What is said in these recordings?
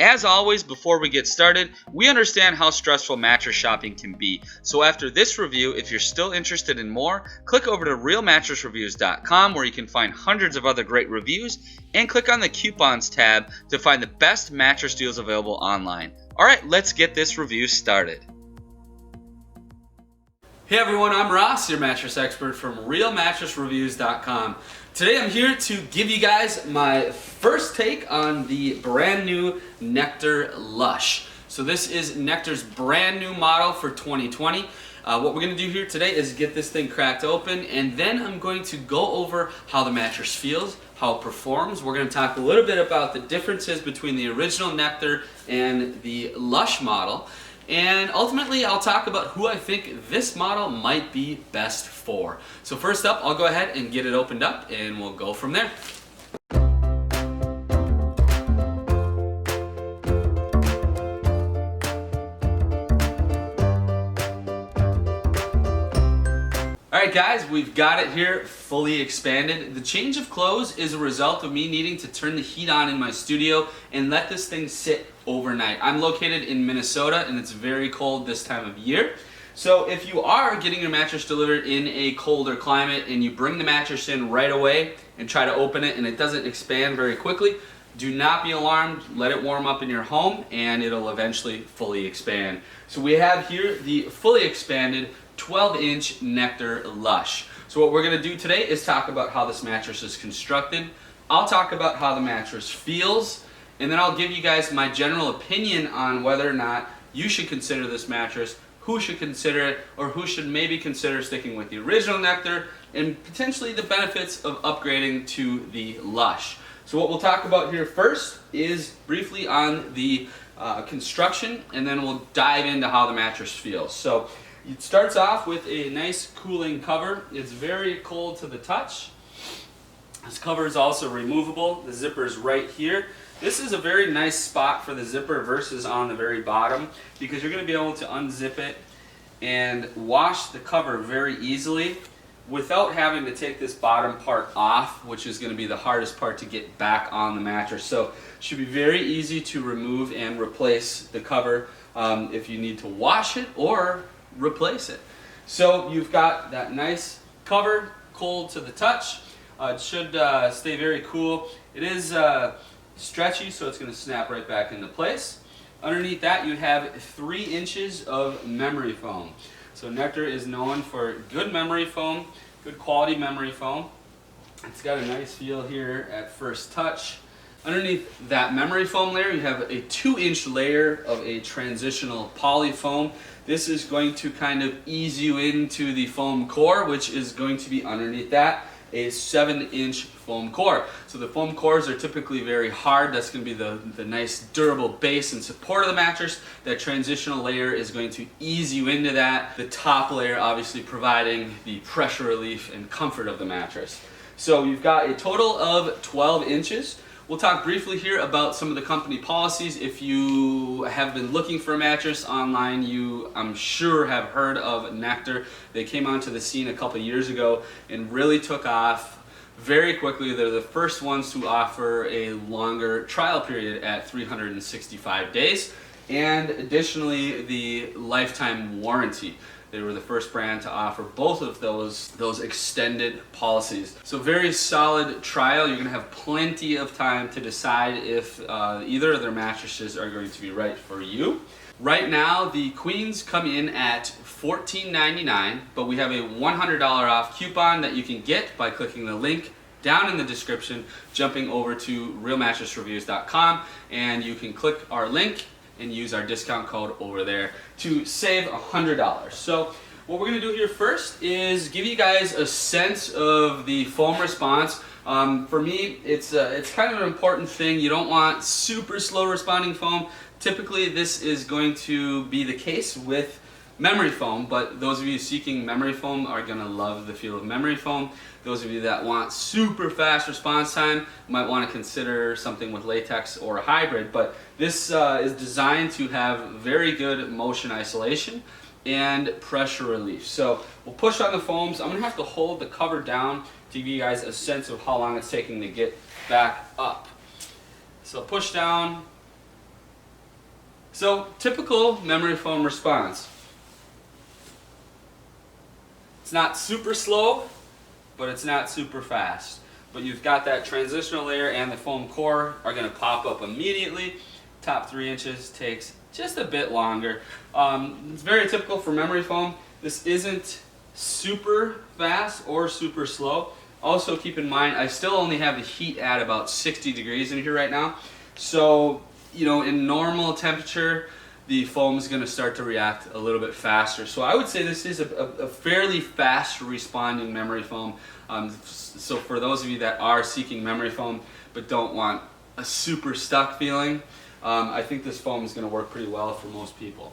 As always, before we get started, we understand how stressful mattress shopping can be. So after this review, if you're still interested in more, click over to realmattressreviews.com where you can find hundreds of other great reviews, and click on the coupons tab to find the best mattress deals available online. Alright, let's get this review started. Hey everyone, I'm Ross, your mattress expert from realmattressreviews.com. Today I'm here to give you guys my first take on the brand new Nectar Lush. So this is Nectar's brand new model for 2020. What we're going to do here today is get this thing cracked open, and then I'm going to go over how the mattress feels, how it performs. We're going to talk a little bit about the differences between the original Nectar and the Lush model. And ultimately, I'll talk about who I think this model might be best for. So first up, I'll go ahead and get it opened up and we'll go from there. Alright guys, we've got it here fully expanded. The change of clothes is a result of me needing to turn the heat on in my studio and let this thing sit overnight. I'm located in Minnesota and it's very cold this time of year. So if you are getting your mattress delivered in a colder climate and you bring the mattress in right away and try to open it and it doesn't expand very quickly, do not be alarmed. Let it warm up in your home and it'll eventually fully expand. So we have here the fully expanded 12-inch Nectar Lush. So what we're going to do today is talk about how this mattress is constructed. I'll talk about how the mattress feels, and then I'll give you guys my general opinion on whether or not you should consider this mattress, who should consider it, or who should maybe consider sticking with the original Nectar, and potentially the benefits of upgrading to the Lush. So what we'll talk about here first is briefly on the construction, and then we'll dive into how the mattress feels. So it starts off with a nice cooling cover. It's very cold to the touch. This cover is also removable. The zipper is right here. This is a very nice spot for the zipper versus on the very bottom, because you're going to be able to unzip it and wash the cover very easily without having to take this bottom part off, which is going to be the hardest part to get back on the mattress. So it should be very easy to remove and replace the cover if you need to wash it or replace it. So you've got that nice cover, cold to the touch. It should stay very cool. It is stretchy, so it's going to snap right back into place. Underneath that, you have 3 inches of memory foam. So Nectar is known for good memory foam, good quality memory foam. It's got a nice feel here at first touch. Underneath that memory foam layer, you have a 2-inch layer of a transitional poly foam. This is going to kind of ease you into the foam core, which is going to be underneath that, a 7-inch foam core. So the foam cores are typically very hard. That's going to be the nice durable base and support of the mattress. That transitional layer is going to ease you into that. The top layer obviously providing the pressure relief and comfort of the mattress. So you've got a total of 12 inches. We'll talk briefly here about some of the company policies. If you have been looking for a mattress online, you, I'm sure, have heard of Nectar. They came onto the scene a couple years ago and really took off very quickly. They're the first ones to offer a longer trial period at 365 days, and additionally the lifetime warranty. They were the first brand to offer both of those extended policies. So very solid trial. You're going to have plenty of time to decide if either of their mattresses are going to be right for you. Right now, the queens come in at $14.99, but we have a $100 off coupon that you can get by clicking the link down in the description, jumping over to realmattressreviews.com, and you can click our link and use our discount code over there to save $100. So what we're going to do here first is give you guys a sense of the foam response. For me, it's kind of an important thing. You don't want super slow responding foam. Typically this is going to be the case with memory foam, but those of you seeking memory foam are going to love the feel of memory foam. Those of you that want super fast response time might want to consider something with latex or a hybrid, but this is designed to have very good motion isolation and pressure relief. So we'll push on the foams. I'm going to have to hold the cover down to give you guys a sense of how long it's taking to get back up. So push down, So, typical memory foam response. It's not super slow, but it's not super fast. But you've got that transitional layer and the foam core are going to pop up immediately. Top 3 inches takes just a bit longer. It's very typical for memory foam. This isn't super fast or super slow. Also keep in mind, I still only have the heat at about 60 degrees in here right now. So, you know, in normal temperature, the foam is going to start to react a little bit faster. So I would say this is a fairly fast responding memory foam. So for those of you that are seeking memory foam but don't want a super stuck feeling, I think this foam is going to work pretty well for most people.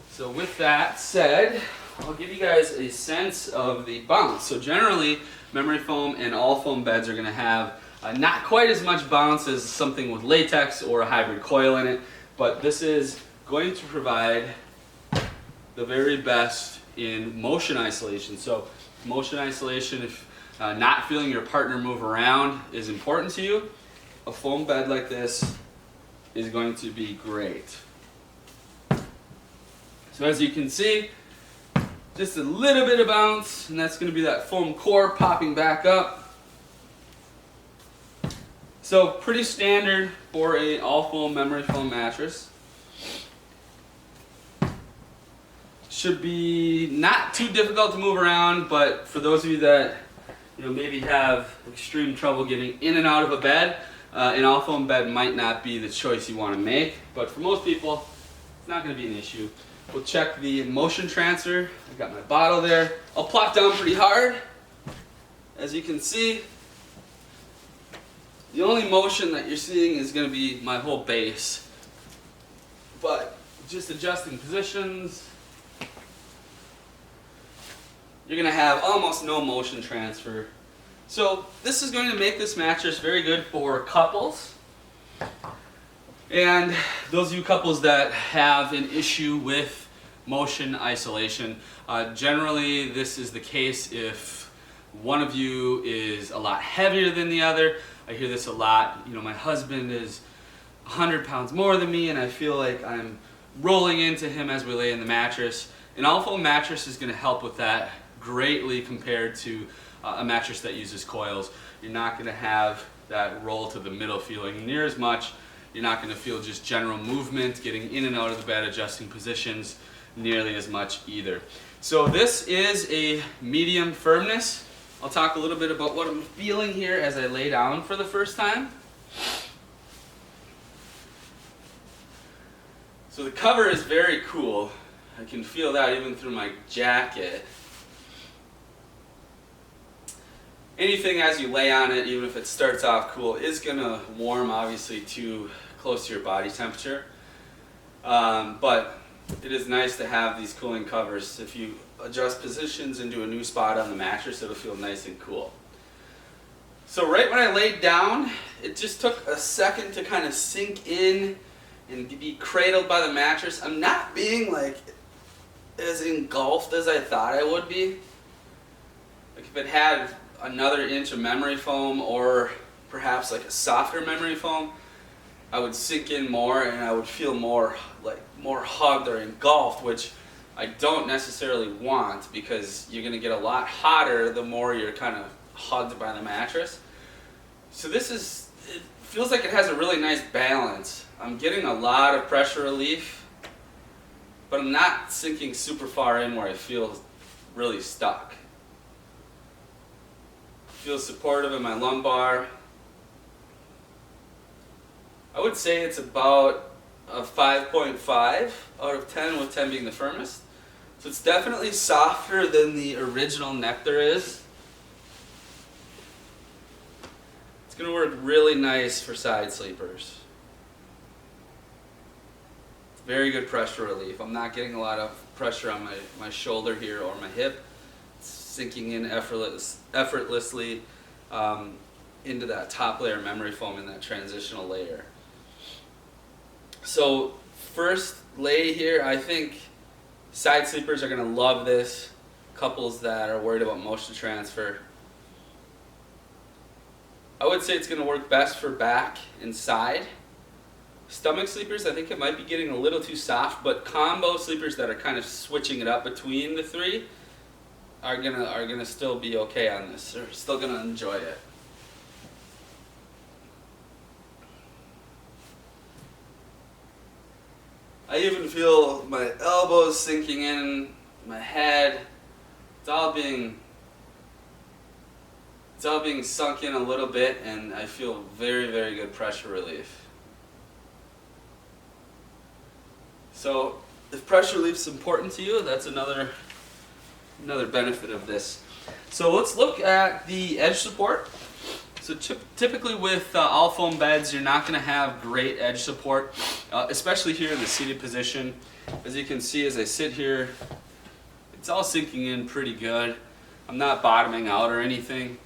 So with that said, I'll give you guys a sense of the bounce. So generally, memory foam and all foam beds are going to have not quite as much bounce as something with latex or a hybrid coil in it, but this is going to provide the very best in motion isolation. So motion isolation, if not feeling your partner move around is important to you, a foam bed like this is going to be great. So as you can see, just a little bit of bounce, and that's going to be that foam core popping back up. So pretty standard for a all foam memory foam mattress. Should be not too difficult to move around, but for those of you that maybe have extreme trouble getting in and out of a bed, an all foam bed might not be the choice you want to make. But for most people, it's not going to be an issue. We'll check the motion transfer. I got my bottle there. I'll plop down pretty hard. As you can see, the only motion that you're seeing is going to be my whole base. But just adjusting positions, you're going to have almost no motion transfer. So this is going to make this mattress very good for couples. And those of you couples that have an issue with motion isolation, generally this is the case if one of you is a lot heavier than the other. I hear this a lot. My husband is 100 pounds more than me and I feel like I'm rolling into him as we lay in the mattress. An all foam mattress is going to help with that greatly compared to a mattress that uses coils. You're not going to have that roll to the middle feeling near as much. You're not going to feel just general movement, getting in and out of the bed, adjusting positions nearly as much either. So this is a medium firmness. I'll talk a little bit about what I'm feeling here as I lay down for the first time. So the cover is very cool. I can feel that even through my jacket. Anything as you lay on it, even if it starts off cool, is going to warm obviously too close to your body temperature. But it is nice to have these cooling covers. If you adjust positions into a new spot on the mattress, it'll feel nice and cool. So right when I laid down, it just took a second to kind of sink in and be cradled by the mattress. I'm not being like as engulfed as I thought I would be. Like if it had another inch of memory foam or perhaps like a softer memory foam, I would sink in more and I would feel more hugged or engulfed, which I don't necessarily want because you're going to get a lot hotter the more you're kind of hugged by the mattress. So it feels like it has a really nice balance. I'm getting a lot of pressure relief, but I'm not sinking super far in where I feel really stuck. Feels supportive in my lumbar. I would say it's about a 5.5 out of 10, with 10 being the firmest. So it's definitely softer than the original Nectar is. It's going to work really nice for side sleepers. Very good pressure relief. I'm not getting a lot of pressure on my shoulder here or my hip. It's sinking in effortlessly into that top layer memory foam in that transitional layer. So first lay here, I think side sleepers are going to love this. Couples that are worried about motion transfer. I would say it's going to work best for back and side. Stomach sleepers, I think it might be getting a little too soft, but combo sleepers that are kind of switching it up between the three are gonna still be okay on this. They're still gonna enjoy it. I even feel my elbows sinking in, my head. It's all being sunk in a little bit, and I feel very, very good pressure relief. So if pressure relief's important to you, that's another benefit of this. So let's look at the edge support. So typically with all foam beds, you're not going to have great edge support, especially here in the seated position. As you can see, as I sit here, it's all sinking in pretty good. I'm not bottoming out or anything.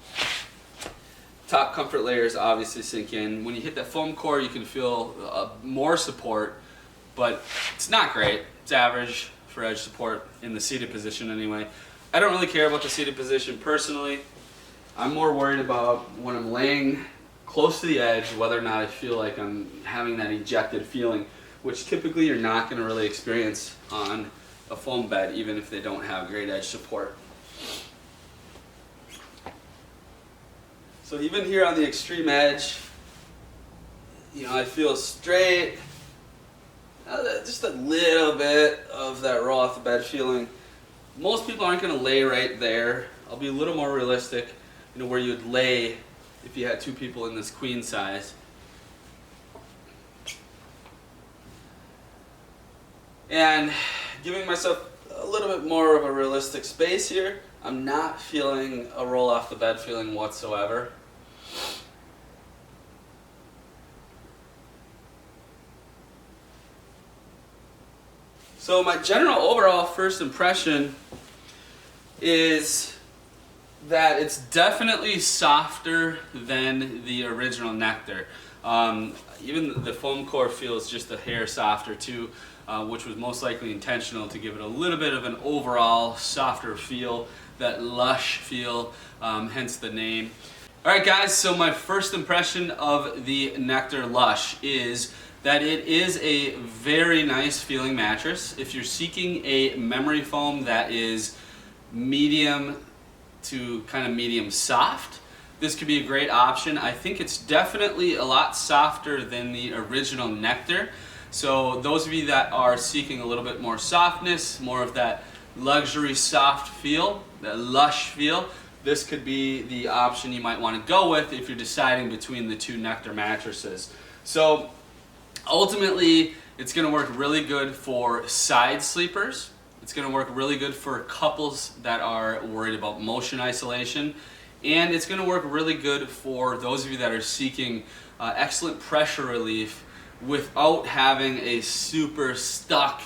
Top comfort layers obviously sink in. When you hit that foam core, you can feel more support, but it's not great. It's average for edge support in the seated position anyway. I don't really care about the seated position personally. I'm more worried about when I'm laying close to the edge, whether or not I feel like I'm having that ejected feeling, which typically you're not going to really experience on a foam bed, even if they don't have great edge support. So even here on the extreme edge, I feel straight, just a little bit of that roll off the bed feeling. Most people aren't going to lay right there. I'll be a little more realistic, where you'd lay if you had two people in this queen size. And giving myself a little bit more of a realistic space here, I'm not feeling a roll off the bed feeling whatsoever. So my general overall first impression is that it's definitely softer than the original Nectar. Even the foam core feels just a hair softer too, which was most likely intentional to give it a little bit of an overall softer feel, that lush feel, hence the name. Alright guys, so my first impression of the Nectar Lush is that it is a very nice feeling mattress. If you're seeking a memory foam that is medium to kind of medium soft, this could be a great option. I think it's definitely a lot softer than the original Nectar. So those of you that are seeking a little bit more softness, more of that luxury soft feel, that lush feel, this could be the option you might want to go with if you're deciding between the two Nectar mattresses. So ultimately, it's going to work really good for side sleepers. It's going to work really good for couples that are worried about motion isolation. And it's going to work really good for those of you that are seeking excellent pressure relief without having a super stuck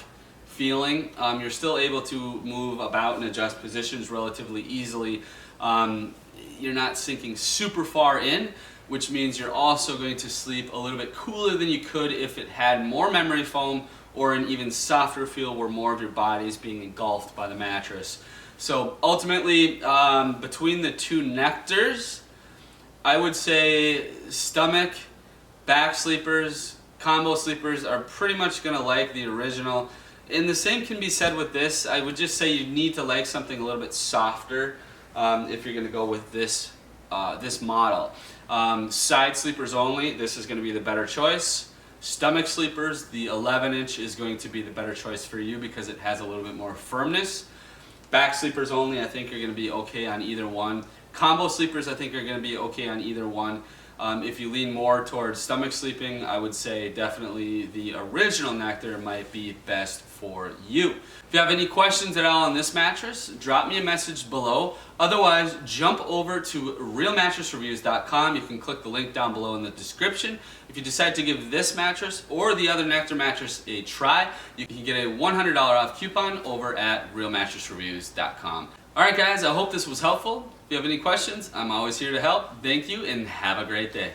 feeling. You're still able to move about and adjust positions relatively easily. You're not sinking super far in, which means you're also going to sleep a little bit cooler than you could if it had more memory foam or an even softer feel where more of your body is being engulfed by the mattress. So ultimately, between the two Nectars, I would say stomach, back sleepers, combo sleepers are pretty much going to like the original. And the same can be said with this. I would just say you need to like something a little bit softer if you're going to go with this model. Side sleepers only, this is going to be the better choice. Stomach sleepers, the 11-inch is going to be the better choice for you because it has a little bit more firmness. Back sleepers only, I think are going to be okay on either one. Combo sleepers, I think are going to be okay on either one. If you lean more towards stomach sleeping, I would say definitely the original Nectar might be best for you. If you have any questions at all on this mattress, drop me a message below. Otherwise, jump over to realmattressreviews.com. You can click the link down below in the description. If you decide to give this mattress or the other Nectar mattress a try, you can get a $100 off coupon over at realmattressreviews.com. Alright guys, I hope this was helpful. If you have any questions, I'm always here to help. Thank you and have a great day.